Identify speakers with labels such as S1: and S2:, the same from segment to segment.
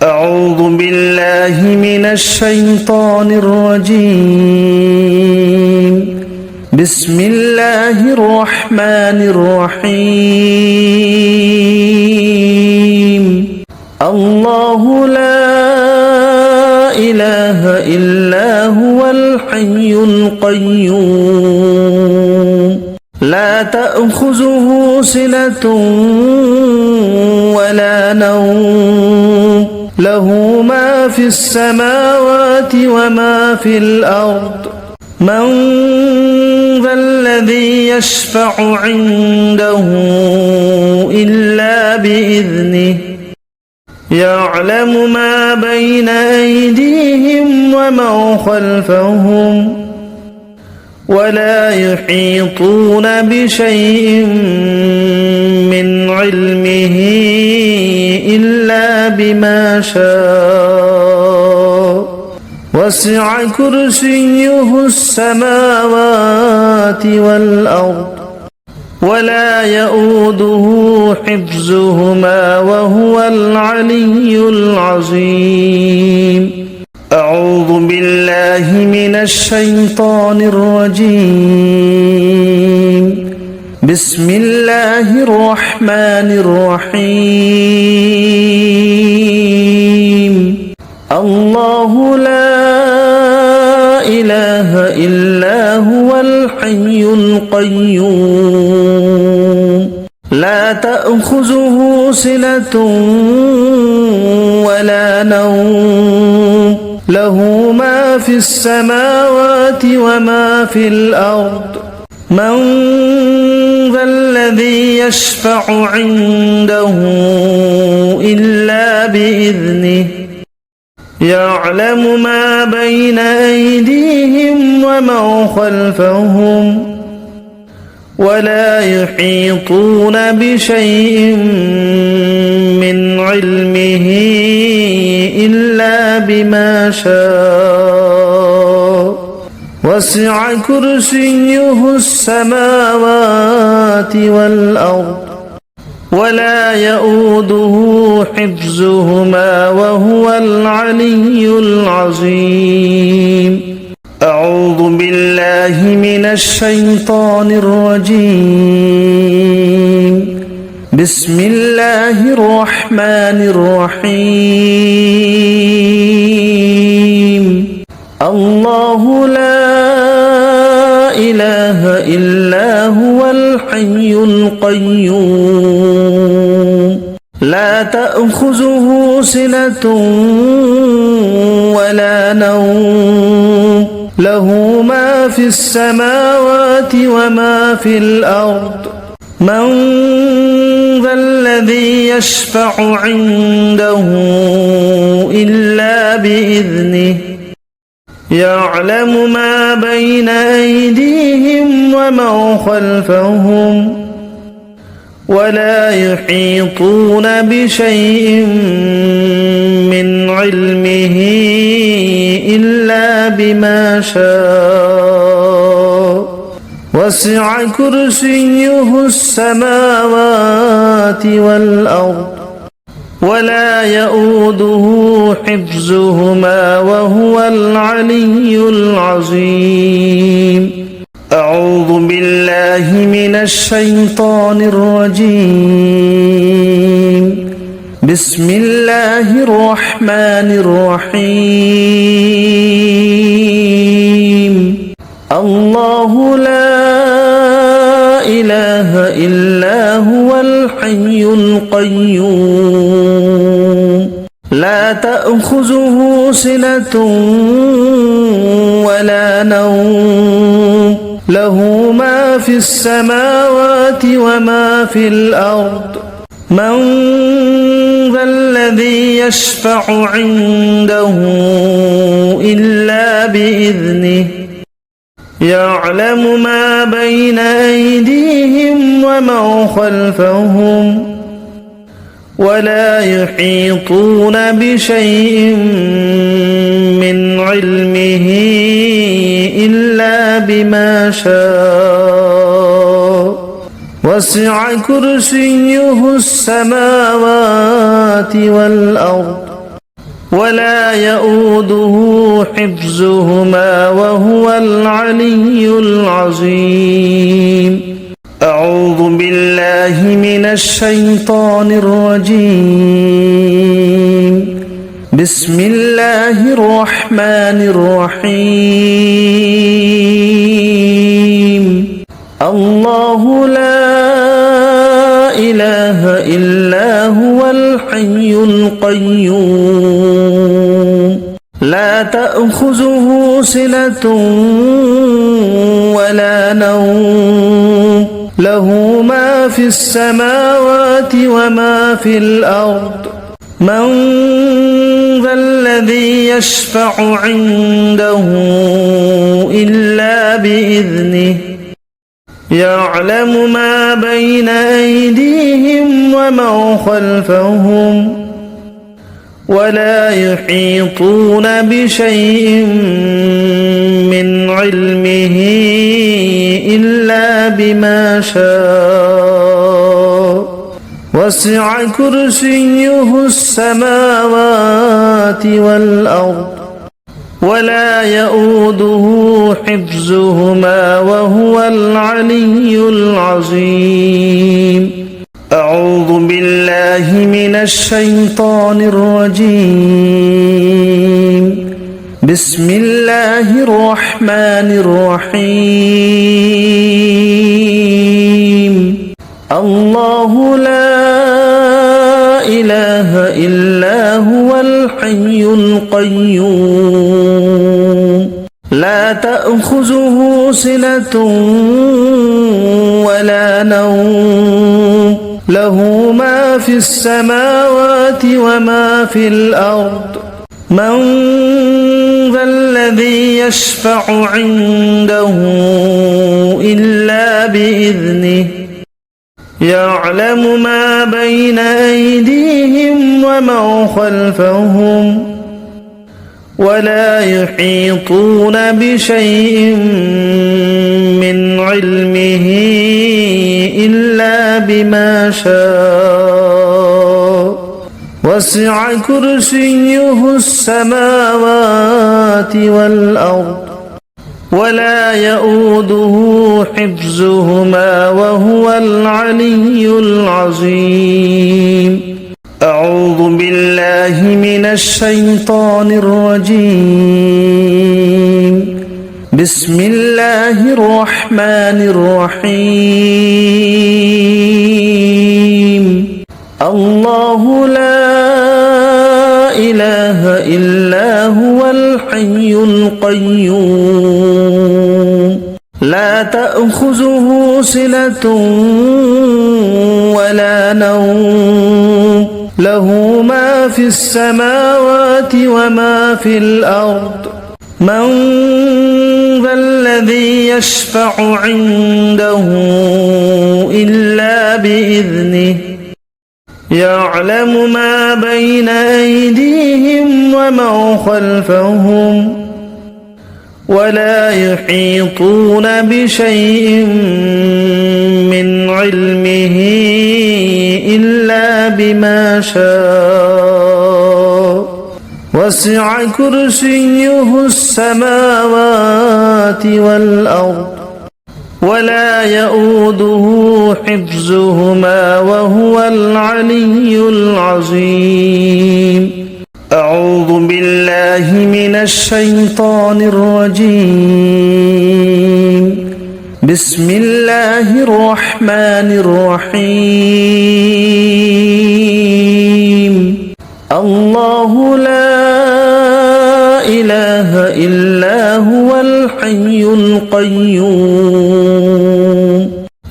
S1: أعوذ بالله من الشيطان الرجيم بسم الله الرحمن الرحيم الله لا إله إلا هو الحي القيوم لا تأخذه سنة ولا نوم له ما في السماوات وما في الأرض من ذا الذي يشفع عنده إلا بإذنه يعلم ما بين أيديهم وما خلفهم ولا يحيطون بشيء من علمه إلا بما شاء وسع كرسيه السماوات والأرض ولا يؤوده حفظهما وهو العلي العظيم أعوذ بالله من الشيطان الرجيم بسم الله الرحمن الرحيم الله لا إله إلا هو الحي القيوم لا تأخذه سنة ولا نوم له ما في السماوات وما في الأرض من ذا الذي يشفع عنده إلا بإذنه يعلم ما بين أيديهم وما خلفهم ولا يحيطون بشيء من علمه إلا بما شاء وسع كرسيه السماوات والأرض ولا يؤوده حفظهما وهو العلي العظيم أعوذ بالله من الشيطان الرجيم بسم الله الرحمن الرحيم الله لا إله إلا هو الحي القيوم لا تأخذه سنة ولا نوم له ما في السماوات وما في الأرض من ذا الذي يشفع عنده إلا بإذنه يعلم ما بين أيديهم وما خلفهم ولا يحيطون بشيء من علمه إلا بما شاء وسع كرسيه السماوات والأرض ولا يؤوده حفظهما وهو العلي العظيم أعوذ بالله من الشيطان الرجيم بسم الله الرحمن الرحيم الله لا إله إلا هو الحي القيوم لا تأخذه سنة ولا نوم له ما في السماوات وما في الأرض من ذا الذي يشفع عنده إلا بإذنه يعلم ما بين أيديهم وما خلفهم ولا يحيطون بشيء من علمه إلا بما شاء وسع كرسيه السماوات والأرض ولا يؤوده حفظهما وهو العلي العظيم. أعوذ بالله من الشيطان الرجيم. بسم الله الرحمن الرحيم. الله لا إله إلا هو الحي القيوم لا تأخذه سنة ولا نوم له ما في السماوات وما في الأرض من ذا الذي يشفع عنده إلا بإذنه يعلم ما بين أيديهم وما خلفهم ولا يحيطون بشيء من علمه إلا بما شاء وسع كرسيه السماوات والأرض ولا يؤوده حفظهما وهو العلي العظيم. أعوذ بالله من الشيطان الرجيم. بسم الله الرحمن الرحيم. الله لا إله إلا هو الحي القيوم لا تأخذه سنة ولا نوم له ما في السماوات وما في الأرض من ذا الذي يشفع عنده إلا بإذنه يعلم ما بين أيديهم وما خلفهم ولا يحيطون بشيء من علمه إلا بما شاء وسع كرسيه السماوات والأرض ولا يؤوده حفظهما وهو العلي العظيم. أعوذ بالله من الشيطان الرجيم. بسم الله الرحمن الرحيم. الله لا إله إلا هو الحي القيوم لا تأخذه سنة ولا نوم له ما في السماوات وما في الأرض من ذا الذي يشفع عنده إلا بإذنه يعلم ما بين أيديهم وما خلفهم ولا يحيطون بشيء من علمه إلا بما شاء وسع كرسيه السماوات والأرض ولا يؤوده حفظهما وهو العلي العظيم. أعوذ بالله من الشيطان الرجيم. بسم الله الرحمن الرحيم. الله لا إله إلا هو الحي القيوم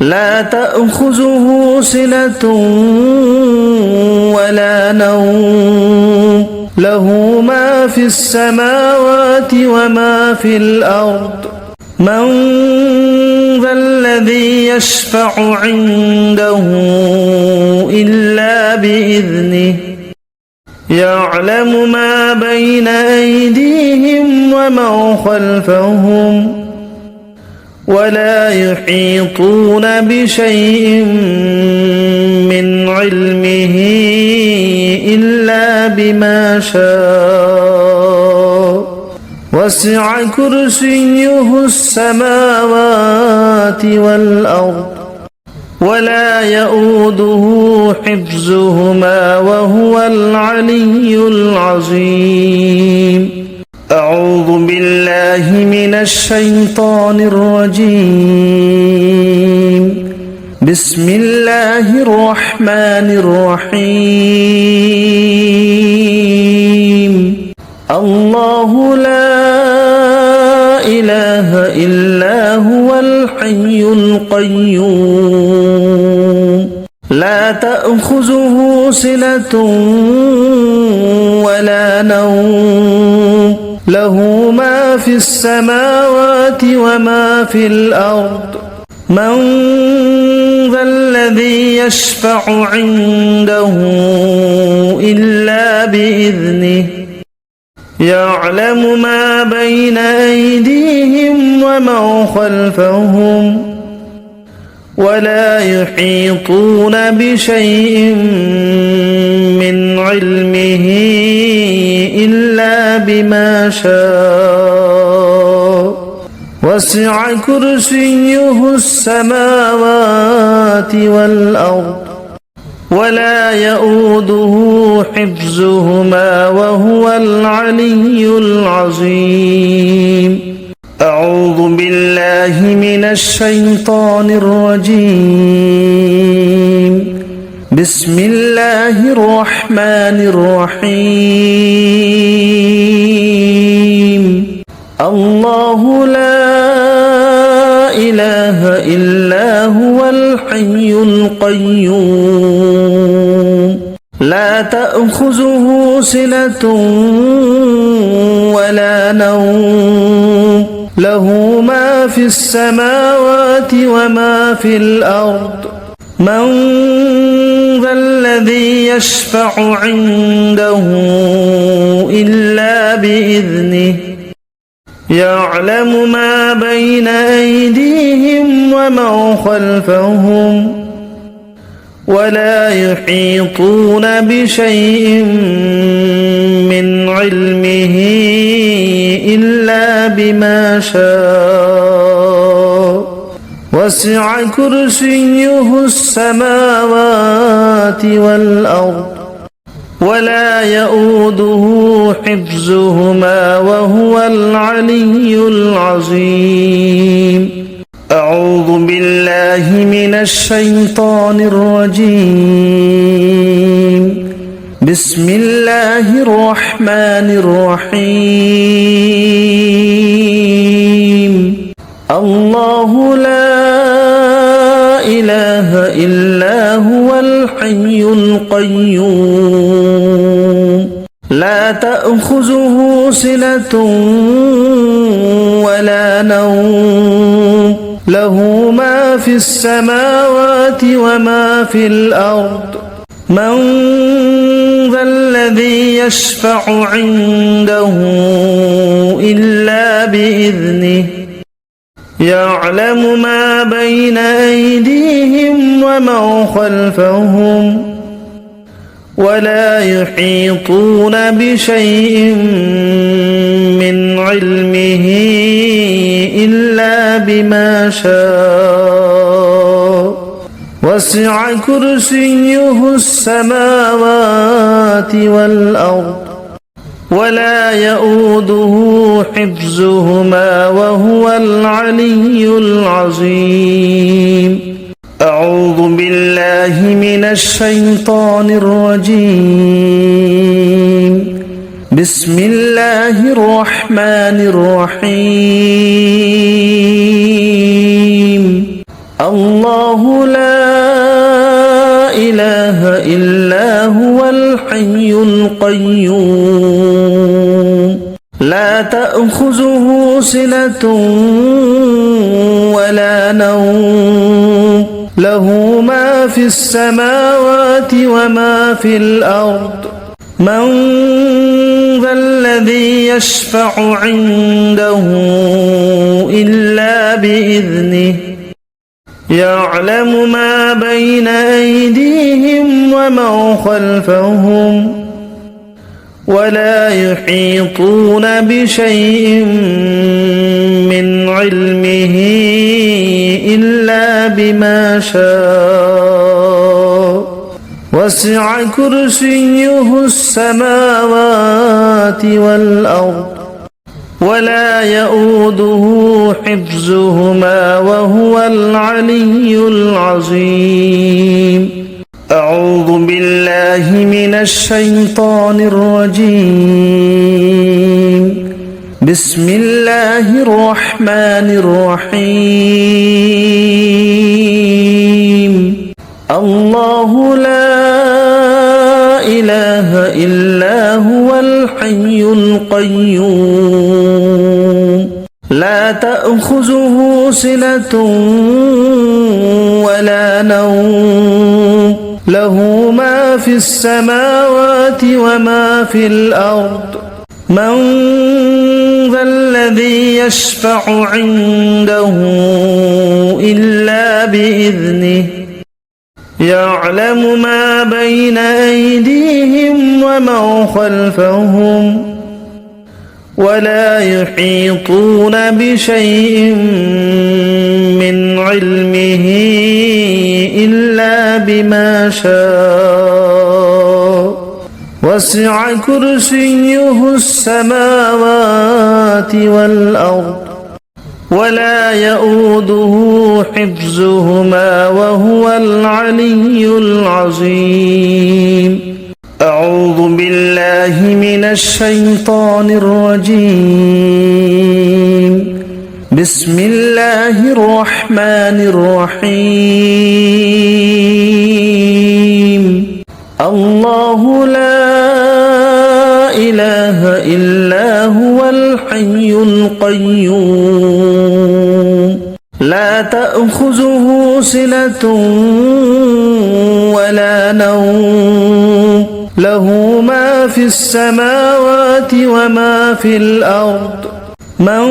S1: لا تأخذه سنة ولا نوم له ما في السماوات وما في الأرض من ذا الذي يشفع عنده إلا بإذنه يعلم ما بين أيديهم وما خلفهم ولا يحيطون بشيء من علمه إلا بما شاء وسع كرسيه السماوات والأرض ولا يؤوده حفظهما وهو العلي العظيم. أعوذ بالله من الشيطان الرجيم. بسم الله الرحمن الرحيم. الله لا إله إلا هو الحي القيوم لا تأخذه سنة ولا نوم له ما في السماوات وما في الأرض من ذا الذي يشفع عنده إلا بإذنه يعلم ما بين أيديهم وما خلفهم ولا يحيطون بشيء من علمه إلا بما شاء وسع كرسيه السماوات والأرض ولا يؤوده حفظهما وهو العلي العظيم. أعوذ بالله من الشيطان الرجيم. بسم الله الرحمن الرحيم. الله لا إله إلا هو الحي القيوم لا تأخذه سنة ولا نوم له ما في السماوات وما في الأرض من ذا الذي يشفع عنده إلا بإذنه يعلم ما بين أيديهم وما خلفهم ولا يحيطون بشيء من علمه إلا بما شاء وسع كرسيه السماوات والأرض ولا يؤوده حفظهما وهو العلي العظيم. أعوذ بالله من الشيطان الرجيم. بسم الله الرحمن الرحيم. الله لا إله إلا هو الحي القيوم لا تأخذه سنة ولا نوم له ما في السماوات وما في الأرض من ذا الذي يشفع عنده إلا بإذنه يعلم ما بين أيديهم وما خلفهم ولا يحيطون بشيء من علمه إلا بما شاء وسع كرسيه السماوات والأرض ولا يؤوده حفظهما وهو العلي العظيم. أعوذ بالله من الشيطان الرجيم. بسم الله الرحمن الرحيم. الله لا إله إلا هو الحي القيوم لا تأخذه سنة ولا نوم له ما في السماوات وما في الأرض من ذا الذي يشفع عنده إلا بإذنه بإذنه يعلم ما بين أيديهم وما خلفهم ولا يحيطون بشيء من علمه إلا بما شاء وسع كرسيه السماوات والأرض ولا يؤوده حفظهما وهو العلي العظيم. أعوذ بالله من الشيطان الرجيم. بسم الله الرحمن الرحيم. الله لا إله إلا هو الحي القيوم لا تأخذه سنة ولا نوم له ما في السماوات وما في الأرض من ذا الذي يشفع عنده إلا بإذنه يعلم ما بين أيديهم وما خلفهم ولا يحيطون بشيء من علمه إلا بما شاء وسع كرسيه السماوات والأرض ولا يؤوده حفظهما وهو العلي العظيم. أعوذ بالله من الشيطان الرجيم. بسم الله الرحمن الرحيم. الله لا إله إلا هو الحي القيوم لا تأخذه سنة ولا نوم له ما في السماوات وما في الأرض من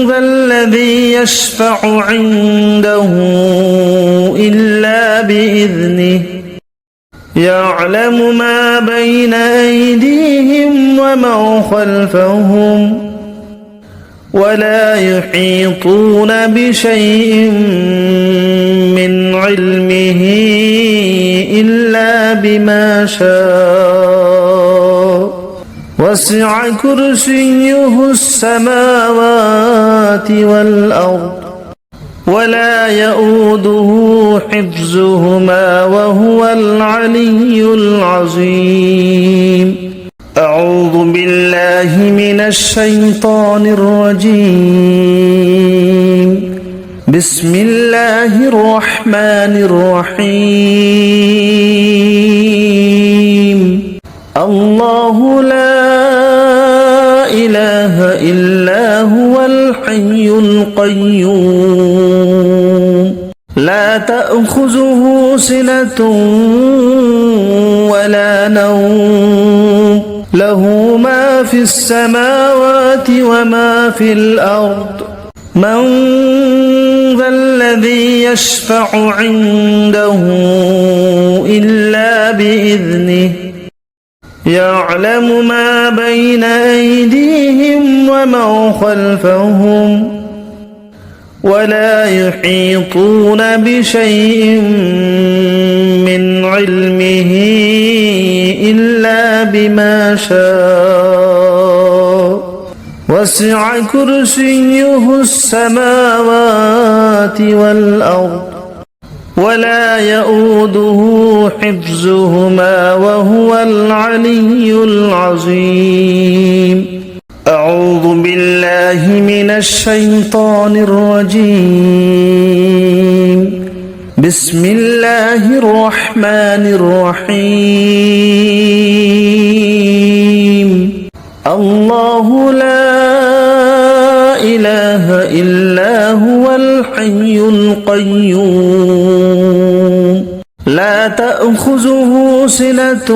S1: ذا الذي يشفع عنده إلا بإذنه يعلم ما بين أيديهم وما خلفهم ولا يحيطون بشيء من علمه إلا بما شاء وسع كرسيه السماوات والأرض ولا يؤوده حفظهما وهو العلي العظيم. أعوذ بالله من الشيطان الرجيم. بسم الله الرحمن الرحيم. الله لا إله إلا هو الحي القيوم لا تأخذه سنة ولا نوم له ما في السماوات وما في الأرض من ذا الذي يشفع عنده إلا بإذنه يعلم ما بين أيديهم وما خلفهم ولا يحيطون بشيء من علمه إلا بما شاء وسع كرسيه السماوات والأرض ولا يؤوده حفظهما وهو العلي العظيم. أعوذ بالله من الشيطان الرجيم. بسم الله الرحمن الرحيم. الله لا إله إلا هو الحي القيوم لا تأخذه سنة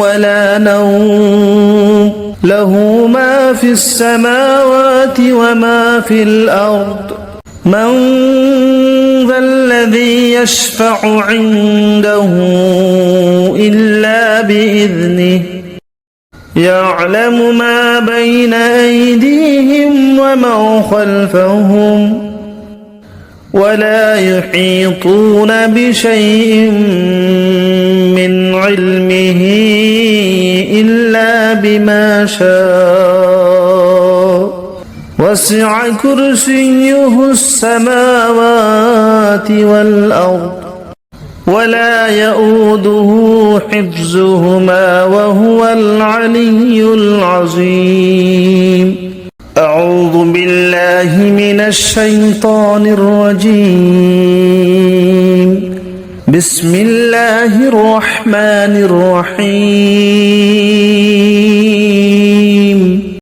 S1: ولا نوم له ما في السماوات وما في الأرض من ذا الذي يشفع عنده إلا بإذنه يعلم ما بين أيديهم وما خلفهم ولا يحيطون بشيء من علمه إلا بما شاء وسع كرسيه السماوات والأرض ولا يؤوده حفظهما وهو العلي العظيم. أعوذ بالله من الشيطان الرجيم. بسم الله الرحمن الرحيم.